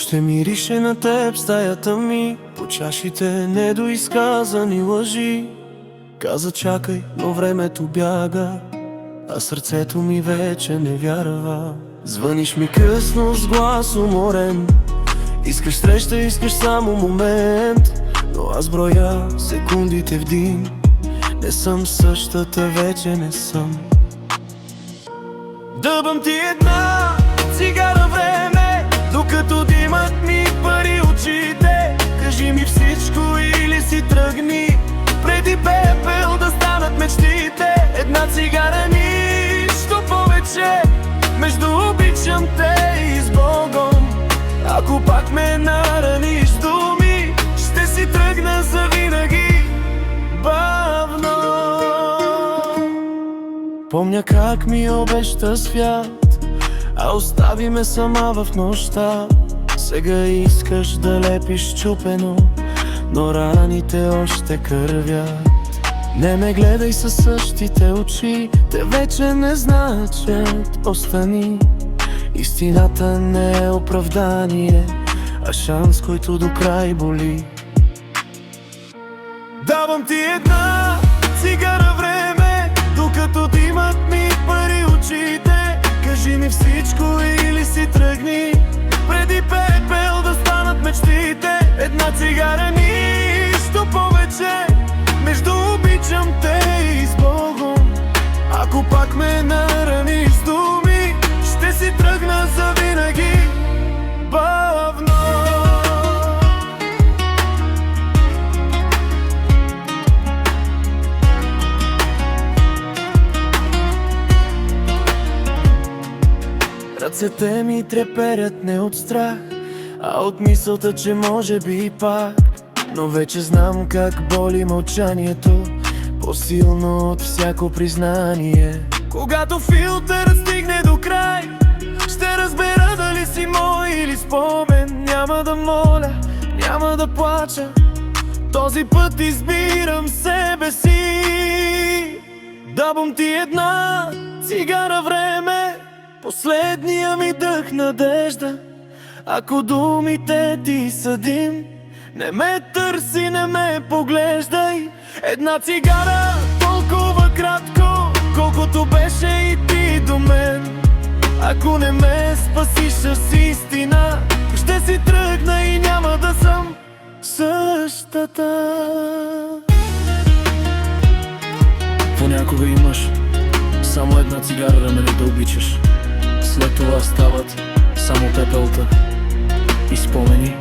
Още мирише на теб стаята ми, по чашите недоизказани лъжи. Каза чакай, но времето бяга, а сърцето ми вече не вярва. Звъниш ми късно с глас уморен, искаш среща, искаш само момент, но аз броя секундите в дим. Не съм същата, вече не съм. Дъбам ти една цигара време, докато димът ми пари очите. Кажи ми всичко или си тръгни, преди пепел да станат мечтите. Една цигара, нищо повече, между обичам те и с Богом. Ако пак ме нараниш думи, ще си тръгна завинаги бавно. Помня как ми обеща свят, а остави ме сама в нощта. Сега искаш да лепиш чупено, но раните още кървят. Не ме гледай със същите очи, те вече не значат. Остани, истината не е оправдание, а шанс, който до край боли. Давам ти една цигара време, докато димът ми пари очите. Кажи ми всичко или си тръгни, преди пепел да станат мечтите. Една цигара, нищо повече, между обичам те и с Богом. Ако пак ме нараниш с думи, ще си тръгна завинаги бавно. Ръцете ми треперят не от страх, а от мисълта, че може би пак. Но вече знам как боли мълчанието, по-силно от всяко признание. Когато филтърът стигне до край, ще разбера дали си мой или спомен. Няма да моля, няма да плача, този път избирам себе си. Давам ти една цигара време, последния ми дъх надежда. Ако думите ти са дим, не ме търси, не ме поглеждай. Една цигара толкова кратко, колкото беше и ти до мен. Ако не ме спасиш с истина, ще си тръгна и няма да съм същата. Понякога имаш само една цигара рамене да обичаш. След това стават само пепелта и спомени.